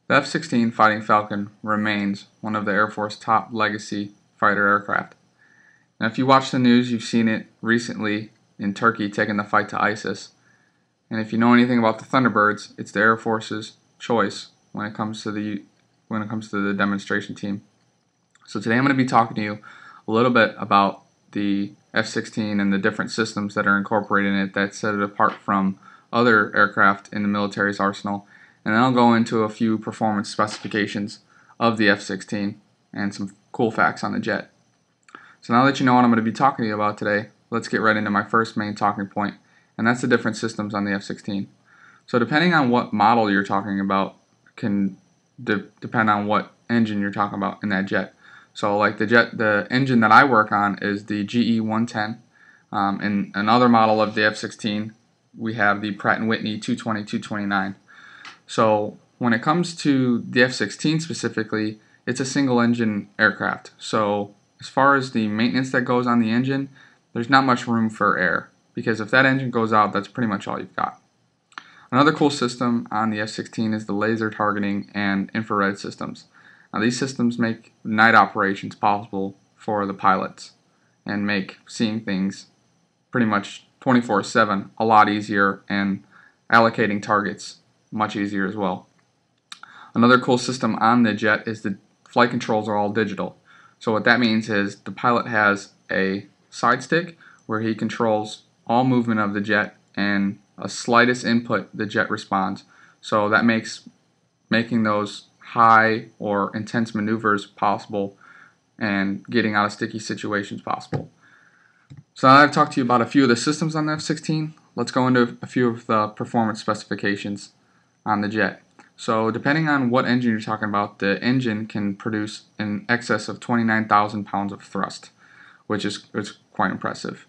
The F-16 Fighting Falcon remains one of the Air Force's top legacy fighter aircraft. Now, if you watch the news, you've seen it recently in Turkey taking the fight to ISIS. And if you know anything about the Thunderbirds, it's the Air Force's choice when it comes to the demonstration team. So today I'm going to be talking to you a little bit about the F-16 and the different systems that are incorporated in it that set it apart from other aircraft in the military's arsenal. And then I'll go into a few performance specifications of the F-16 and some cool facts on the jet. So now that you know what I'm going to be talking to you about today, let's get right into my first main talking point, and that's the different systems on the F-16. So depending on what model you're talking about can depend on what engine you're talking about in that jet. So like the engine that I work on is the GE110. In another model of the F-16, we have the Pratt & Whitney 220-229. So when it comes to the F-16 specifically, it's a single engine aircraft. So as far as the maintenance that goes on the engine, there's not much room for error, because if that engine goes out, that's pretty much all you've got. Another cool system on the F-16 is the laser targeting and infrared systems. Now these systems make night operations possible for the pilots and make seeing things pretty much 24/7 a lot easier, and allocating targets much easier as well. Another cool system on the jet is the flight controls are all digital. So what that means is the pilot has a side stick where he controls all movement of the jet, and a slightest input the jet responds. So that makes making those high or intense maneuvers possible and getting out of sticky situations possible. So now that I've talked to you about a few of the systems on the F-16, let's go into a few of the performance specifications on the jet. So depending on what engine you're talking about, the engine can produce in excess of 29,000 pounds of thrust, which is quite impressive.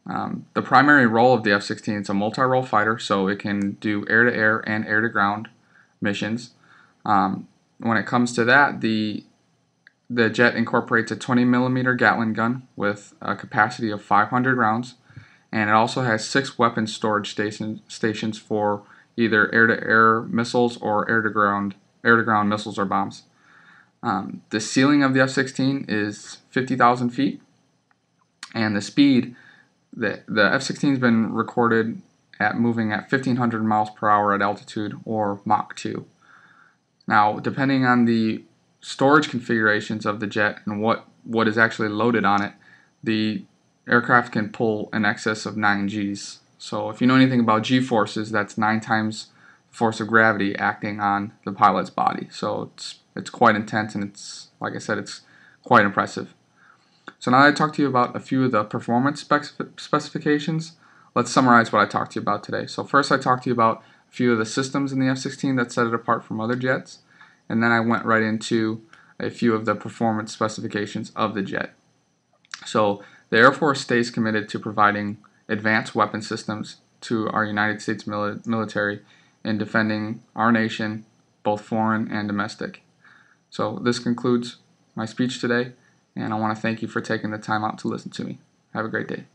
The primary role of the F-16 is a multi-role fighter, so it can do air-to-air and air-to-ground missions. When it comes to that, the jet incorporates a 20mm Gatling gun with a capacity of 500 rounds, and it also has 6 weapon storage stations for either air-to-air missiles or air-to-ground missiles or bombs. The ceiling of the F-16 is 50,000 feet, and the speed, the F-16 has been recorded at moving at 1,500 miles per hour at altitude, or Mach 2. Now, depending on the storage configurations of the jet and what is actually loaded on it, the aircraft can pull in excess of 9 Gs. So if you know anything about G-forces, that's 9 times the force of gravity acting on the pilot's body. So it's quite intense, and it's, like I said, it's quite impressive. So now that I talked to you about a few of the performance specifications, let's summarize what I talked to you about today. So first I talked to you about a few of the systems in the F-16 that set it apart from other jets, and then I went right into a few of the performance specifications of the jet. So the Air Force stays committed to providing advanced weapon systems to our United States military in defending our nation, both foreign and domestic. So this concludes my speech today, and I want to thank you for taking the time out to listen to me. Have a great day.